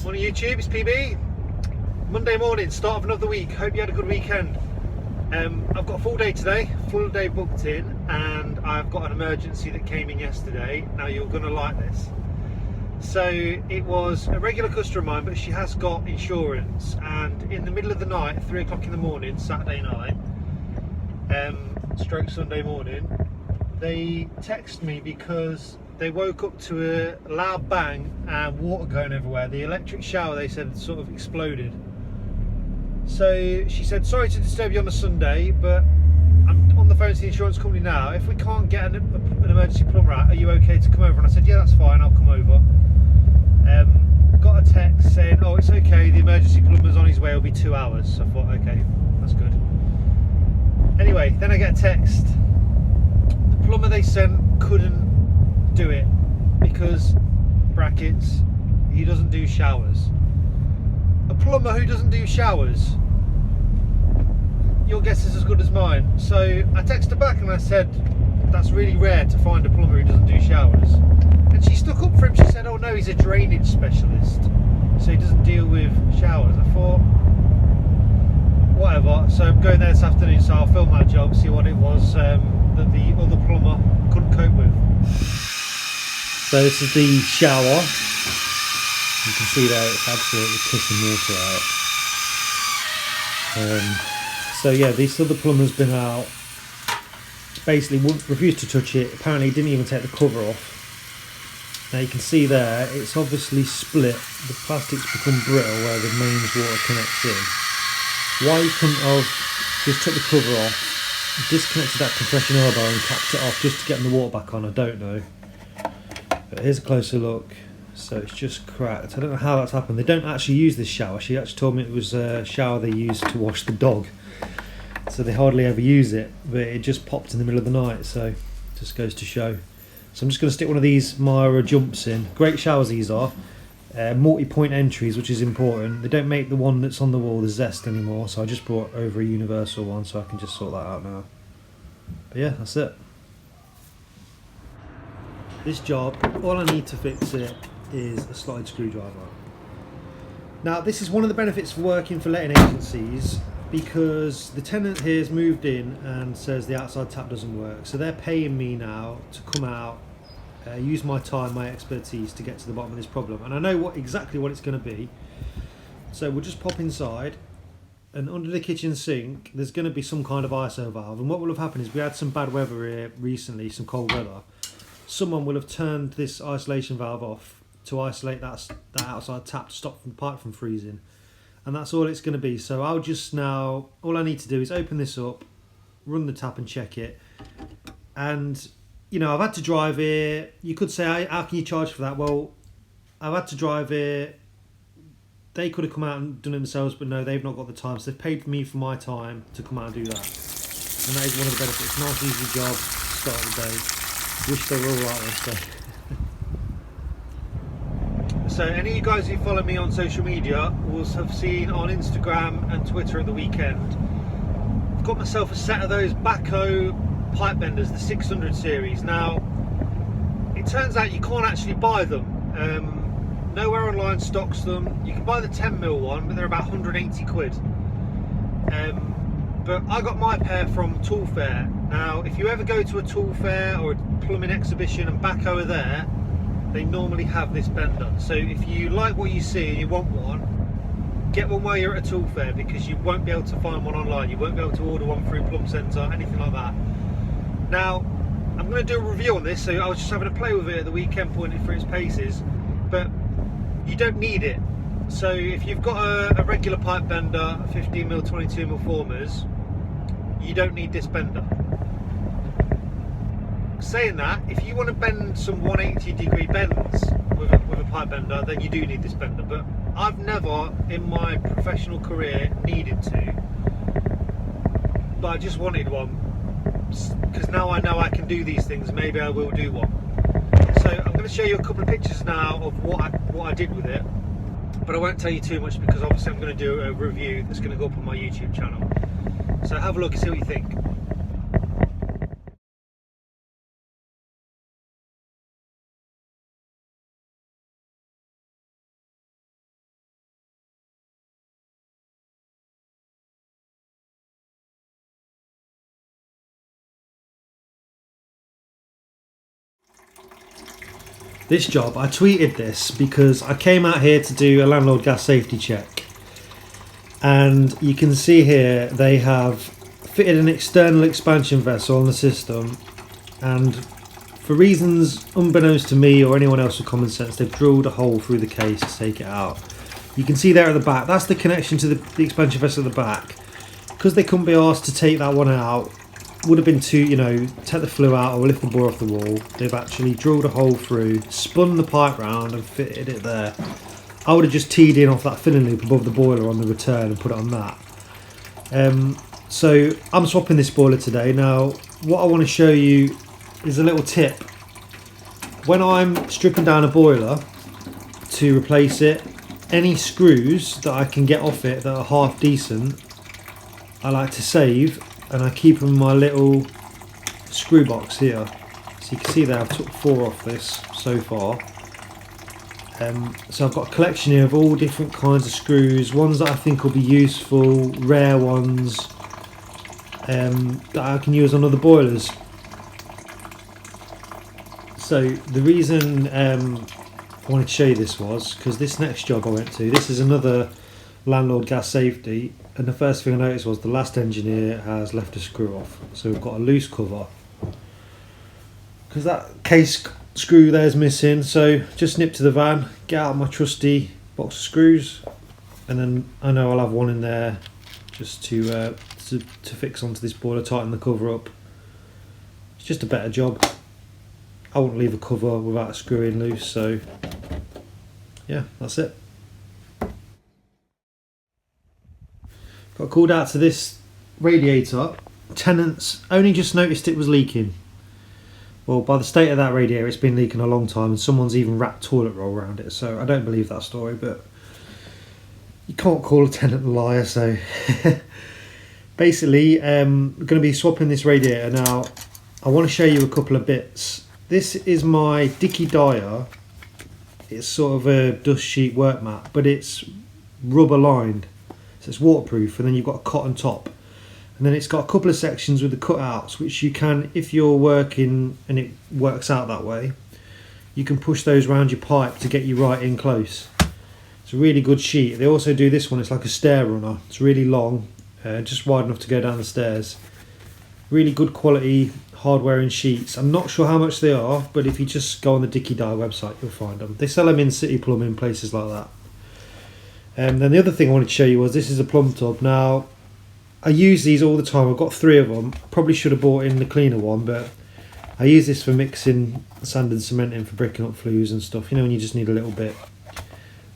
Morning YouTube, it's PB. Monday morning, start of another week. Hope you had a good weekend. I've got a full day today, full day booked in, and I've got an emergency that came in yesterday. Now you're going to like this. So it was a regular customer of mine, but she has got insurance, and in the middle of the night, at 3 o'clock in the morning, Saturday night, stroke Sunday morning, they text me because they woke up to a loud bang and water going everywhere. The electric shower, they said, sort of exploded. So she said, sorry to disturb you on a Sunday, but I'm on the phone to the insurance company now. If we can't get an emergency plumber out, are you okay to come over? And I said, yeah, that's fine, I'll come over. Got a text saying, oh, it's okay, the emergency plumber's on his way, it'll be 2 hours. So I thought, okay, that's good. Anyway, then I get a text. The plumber they sent couldn't do it because, brackets, he doesn't do showers. A plumber who doesn't do showers? Your guess is as good as mine. So I texted her back and I said, that's really rare to find a plumber who doesn't do showers. And she stuck up for him. She said, oh no, he's a drainage specialist, so he doesn't deal with showers. I thought, whatever. So I'm going there this afternoon, so I'll film that job, see what it was that the other plumber couldn't cope with. So this is the shower. You can see there it's absolutely pissing water out. So yeah, this other plumber's been out. Basically refused to touch it. Apparently he didn't even take the cover off. Now you can see there, it's obviously split. The plastic's become brittle where the mains water connects in. Why he couldn't have just took the cover off, disconnected that compression elbow and capped it off just to get the water back on, I don't know. But here's a closer look. So it's just cracked. I don't know how that's happened. They don't actually use this shower. She actually told me it was a shower they used to wash the dog. So they hardly ever use it, but it just popped in the middle of the night, so it just goes to show. So I'm just going to stick one of these Myra jumps in. Great showers these are. Multi-point entries, which is important. They don't make the one that's on the wall, the Zest, anymore, so I just brought over a universal one so I can just sort that out now. But yeah, that's it. This job, all I need to fix it is a slotted screwdriver. Now this is one of the benefits of working for letting agencies, because the tenant here has moved in and says the outside tap doesn't work, so they're paying me now to come out, use my time, my expertise to get to the bottom of this problem, and I know exactly what it's going to be. So we'll just pop inside, and under the kitchen sink there's going to be some kind of ISO valve, and what will have happened is we had some bad weather here recently, some cold weather. Someone will have turned this isolation valve off to isolate that outside tap to stop the pipe from freezing. And that's all it's going to be. So I'll just now, all I need to do is open this up, run the tap and check it. And, you know, I've had to drive here. You could say, how can you charge for that? Well, I've had to drive here. They could have come out and done it themselves, but no, they've not got the time. So they've paid me for my time to come out and do that. And that is one of the benefits. Nice, easy job, start of the day. Wish they were all like this, though. So any of you guys who follow me on social media will have seen on Instagram and Twitter at the weekend, I've got myself a set of those backhoe pipe benders, the 600 series. Now, it turns out you can't actually buy them. Nowhere online stocks them. You can buy the 10mm one, but they're about 180 quid. But I got my pair from Tool Fair. Now, if you ever go to a Tool Fair or a plumbing exhibition and backhoe are there, they normally have this bender. So if you like what you see and you want one, get one while you're at a tool fair, because you won't be able to find one online. You won't be able to order one through Plum Centre, anything like that. Now, I'm going to do a review on this, so I was just having a play with it at the weekend, pointing through its paces, but you don't need it. So if you've got a regular pipe bender, 15mm, 22mm formers, you don't need this bender. Saying that, if you want to bend some 180-degree bends with a pipe bender, then you do need this bender. But I've never in my professional career needed to, but I just wanted one, because now I know I can do these things. Maybe I will do one. So I'm going to show you a couple of pictures now of what I did with it, but I won't tell you too much, because obviously I'm going to do a review that's going to go up on my YouTube channel. So have a look and see what you think. This job, I tweeted this because I came out here to do a landlord gas safety check, and you can see here they have fitted an external expansion vessel on the system, and for reasons unbeknownst to me or anyone else with common sense, they've drilled a hole through the case to take it out. You can see there at the back, that's the connection to the expansion vessel at the back. Because they couldn't be asked to take that one out, would have been too, take the flue out or lift the bore off the wall. They've actually drilled a hole through, spun the pipe round and fitted it there. I would have just teed in off that filling loop above the boiler on the return and put it on that. So I'm swapping this boiler today. Now, what I want to show you is a little tip. When I'm stripping down a boiler to replace it, any screws that I can get off it that are half decent, I like to save, and I keep them in my little screw box here. So you can see there I've took 4 off this so far. So I've got a collection here of all different kinds of screws, ones that I think will be useful, rare ones that I can use on other boilers. So the reason I wanted to show you this was because this next job I went to, this is another landlord gas safety, and the first thing I noticed was the last engineer has left a screw off. So we've got a loose cover because that case screw there is missing. So just nip to the van, get out my trusty box of screws, and then I know I'll have one in there just to fix onto this boiler, tighten the cover up. It's just a better job. I wouldn't leave a cover without a screw in loose, so yeah, that's it. Got called out to this radiator. Tenants only just noticed it was leaking. Well, by the state of that radiator, it's been leaking a long time, and someone's even wrapped toilet roll around it, so I don't believe that story, but you can't call a tenant a liar, so basically we're going to be swapping this radiator. Now, I want to show you a couple of bits. This is my Dicky Dyer. It's sort of a dust sheet work mat, but it's rubber lined. So it's waterproof, and then you've got a cotton top. And then it's got a couple of sections with the cutouts, which you can, if you're working and it works out that way, you can push those around your pipe to get you right in close. It's a really good sheet. They also do this one, it's like a stair runner. It's really long, just wide enough to go down the stairs. Really good quality hardware and sheets. I'm not sure how much they are, but if you just go on the Dicky Dyer website, you'll find them. They sell them in City Plumbing, places like that. And then the other thing I wanted to show you was this is a plumb tub. Now, I use these all the time. I've got 3 of them. Probably should have bought in the cleaner one, but I use this for mixing sand and cement in for bricking up flues and stuff, when you just need a little bit.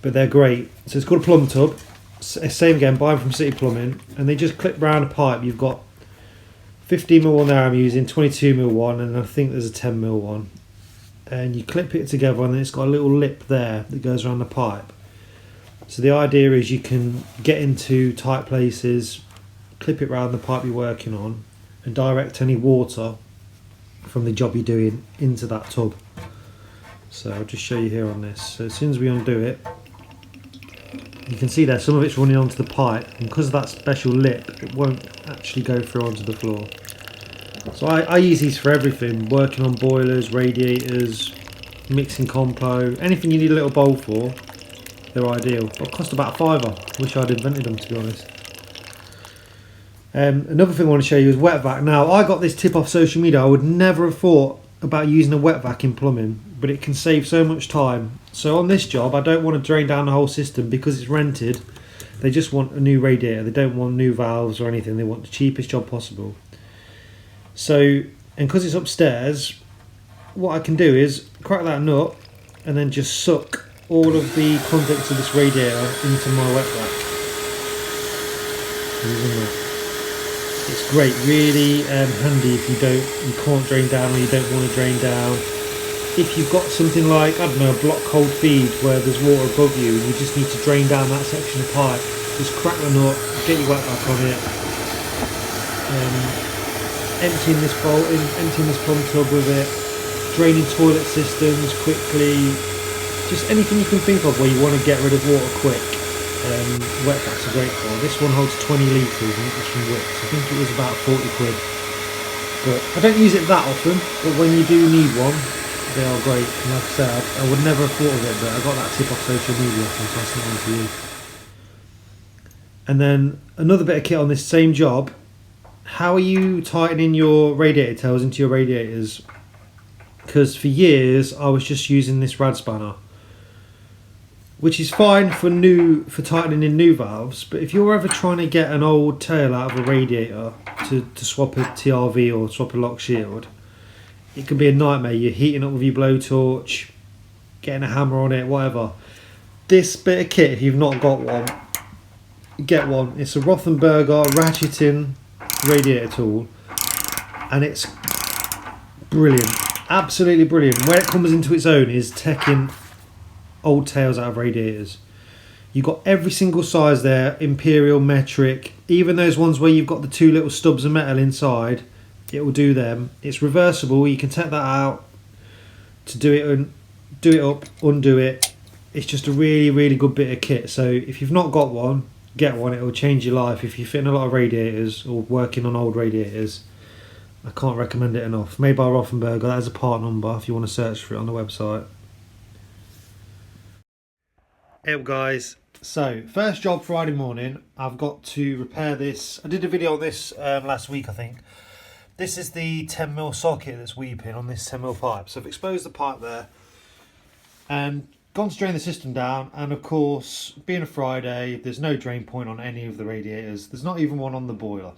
But they're great. So it's called a plumb tub. Same again, buy them from City Plumbing, and they just clip round a pipe. You've got 15mm one there I'm using, 22mm one, and I think there's a 10mm one. And you clip it together, and then it's got a little lip there that goes around the pipe. So the idea is you can get into tight places, clip it around the pipe you're working on, and direct any water from the job you're doing into that tub. So I'll just show you here on this. So as soon as we undo it, you can see there some of it's running onto the pipe, and because of that special lip, it won't actually go through onto the floor. So I use these for everything, working on boilers, radiators, mixing compo, anything you need a little bowl for. They're ideal. They'll cost about £5. Wish I'd invented them, to be honest. Another thing I want to show you is wet vac. Now, I got this tip off social media. I would never have thought about using a wet vac in plumbing, but it can save so much time. So on this job, I don't want to drain down the whole system because it's rented. They just want a new radiator. They don't want new valves or anything. They want the cheapest job possible. So, and because it's upstairs, what I can do is crack that nut and then just suck all of the contents of this radiator into my wet vac. It's great, really handy if you can't drain down or you don't want to drain down. If you've got something like, I don't know, a block cold feed where there's water above you and you just need to drain down that section of pipe, just crack the nut, get your wet vac on it, emptying this plumb tub with it, draining toilet systems quickly, just anything you can think of where you want to get rid of water quick. Wet vacs are great for. This one holds 20 litres and it was from Wix. I think it was about 40 quid. But I don't use it that often, but when you do need one, They are great. And like I said, I would never have thought of it, but I got that tip off social media, so I'm passing it on to you. And then another bit of kit on this same job. How are you tightening your radiator tails into your radiators? Because for years I was just using this rad spanner, which is fine for tightening in new valves, but if you're ever trying to get an old tail out of a radiator to swap a TRV or swap a lock shield, it can be a nightmare. You're heating up with your blowtorch, getting a hammer on it, whatever. This bit of kit, if you've not got one, get one. It's a Rothenberger ratcheting radiator tool, and it's brilliant, absolutely brilliant. Where it comes into its own is taking old tails out of radiators. You've got every single size there, imperial, metric, even those ones where you've got the two little stubs of metal inside, it will do them. It's reversible, you can take that out to do it and do it up, undo it. It's just a really good bit of kit. So if you've not got one, get one. It will change your life if you're fitting a lot of radiators or working on old radiators. I can't recommend it enough. Made by Rothenberger. That is a part number if you want to search for it on the website. Hey guys, so first job Friday morning, I've got to repair this. I did a video on this last week, I think. This is the 10mm socket that's weeping on this 10mm pipe. So I've exposed the pipe there and gone to drain the system down, and of course, being a Friday, there's no drain point on any of the radiators. There's not even one on the boiler.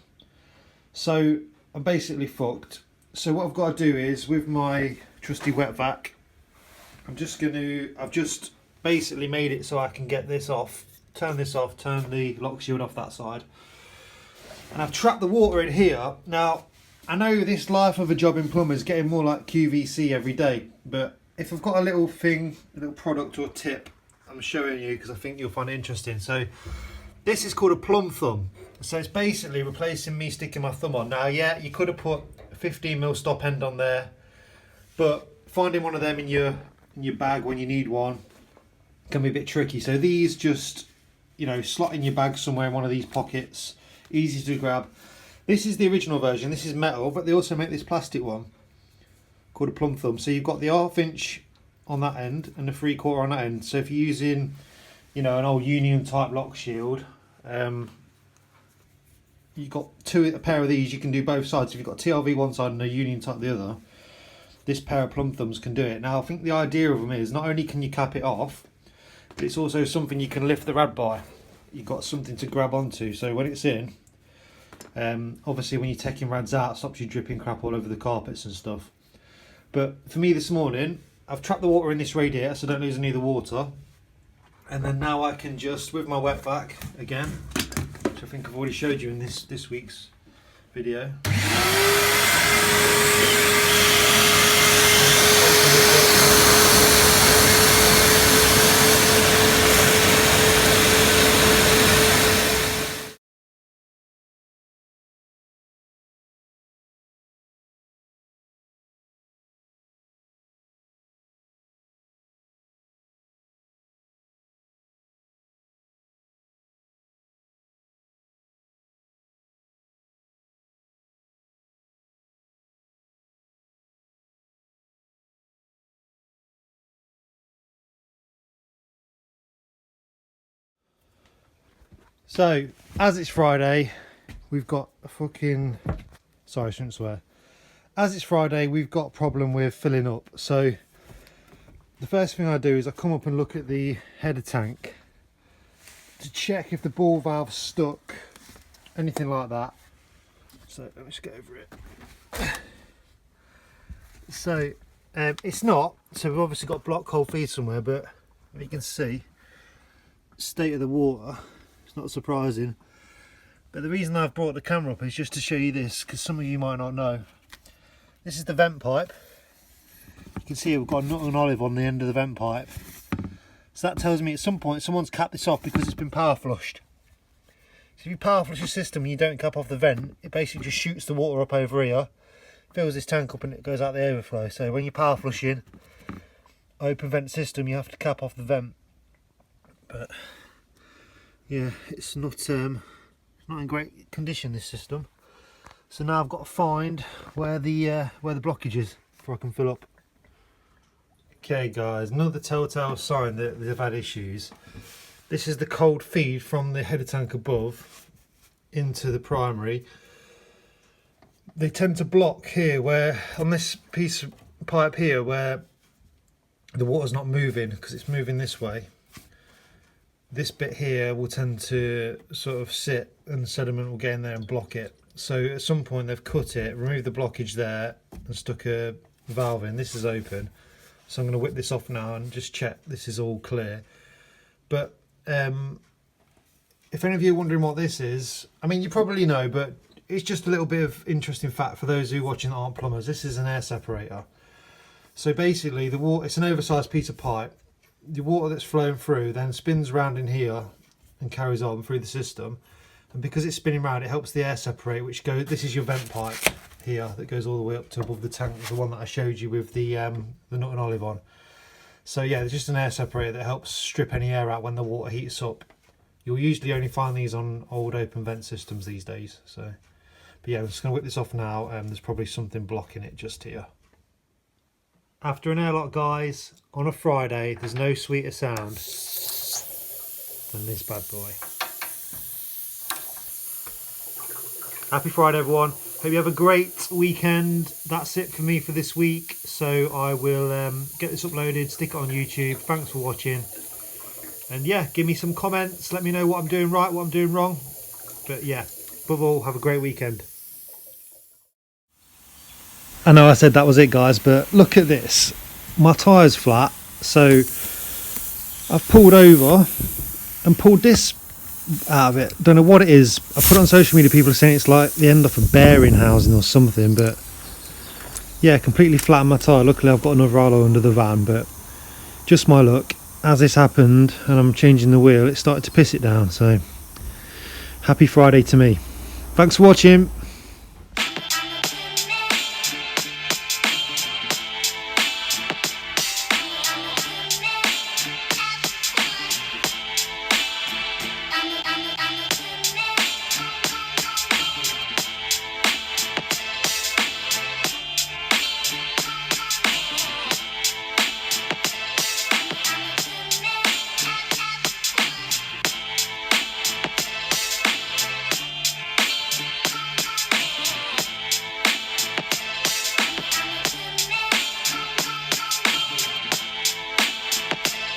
So I'm basically fucked. So what I've got to do is, with my trusty wet vac, I've just basically made it so I can get this off, turn the lock shield off that side. And I've trapped the water in here. Now, I know this life of a job in Plumber is getting more like QVC every day, but if I've got a little thing, a little product or tip, I'm showing you because I think you'll find it interesting. So this is called a plumb thumb. So it's basically replacing me sticking my thumb on. Now, yeah, you could have put a 15mm stop end on there, but finding one of them in your bag when you need one can be a bit tricky. So these just, you know, slot in your bag somewhere in one of these pockets, easy to grab. This is the original version. This is metal, but they also make this plastic one called a plumb thumb. So you've got the 1/2 inch on that end and the 3/4 on that end. So if you're using, you know, an old Union type lock shield, you've got a pair of these. You can do both sides. If you've got TRV one side and a Union type the other, this pair of plumb thumbs can do it. Now I think the idea of them is not only can you cap it off, but it's also something you can lift the rad by. You've got something to grab onto. So when it's in, obviously when you're taking rads out, it stops you dripping crap all over the carpets and stuff. But for me this morning, I've trapped the water in this radiator so I don't lose any of the water. And then now I can just, with my wet vac again, which I think I've already showed you in this week's video. So, as it's Friday, we've got a fucking... Sorry, I shouldn't swear. As it's Friday, we've got a problem with filling up. So, the first thing I do is I come up and look at the header tank to check if the ball valve's stuck, anything like that. So, let me just get over it. So, it's not. So, we've obviously got block cold feed somewhere, but you can see, state of the water. Not surprising, but the reason I've brought the camera up is just to show you this, because some of you might not know. This is the vent pipe. You can see we've got a nut and olive on the end of the vent pipe, so that tells me at some point someone's capped this off because it's been power flushed. So if you power flush your system and you don't cap off the vent, it basically just shoots the water up over here, fills this tank up, and it goes out the overflow. So when you're power flushing open vent system, you have to cap off the vent. But yeah, it's not in great condition, this system. So now I've got to find where the blockage is before I can fill up. Okay guys, another telltale sign that they've had issues. This is the cold feed from the header tank above into the primary. They tend to block here, where on this piece of pipe here where the water's not moving because it's moving this way. This bit here will tend to sort of sit and sediment will get in there and block it. So at some point they've cut it, removed the blockage there and stuck a valve in. This is open. So I'm going to whip this off now and just check this is all clear. But if any of you are wondering what this is, I mean, you probably know, but it's just a little bit of interesting fact for those who are watching that aren't plumbers. This is an air separator. So basically, the water, it's an oversized piece of pipe. The water that's flowing through then spins around in here and carries on through the system. And because it's spinning around, it helps the air separate, which goes, this is your vent pipe here that goes all the way up to above the tank, the one that I showed you with the nut and olive on. So yeah, it's just an air separator that helps strip any air out when the water heats up. You'll usually only find these on old open vent systems these days. So, but yeah, I'm just going to whip this off now. There's probably something blocking it just here. After an airlock, guys, on a Friday, there's no sweeter sound than this bad boy. Happy Friday, everyone. Hope you have a great weekend. That's it for me for this week. So I will get this uploaded, stick it on YouTube. Thanks for watching. And yeah, give me some comments. Let me know what I'm doing right, what I'm doing wrong. But yeah, above all, have a great weekend. I know I said that was it, guys, but look at this. My tyre's flat, so I've pulled over and pulled this out of it. Don't know what it is. I put it on social media, people are saying it's like the end of a bearing housing or something, but yeah, completely flattened my tyre. Luckily I've got another alloy under the van, but just my luck. As this happened and I'm changing the wheel, it started to piss it down. So happy Friday to me. Thanks for watching.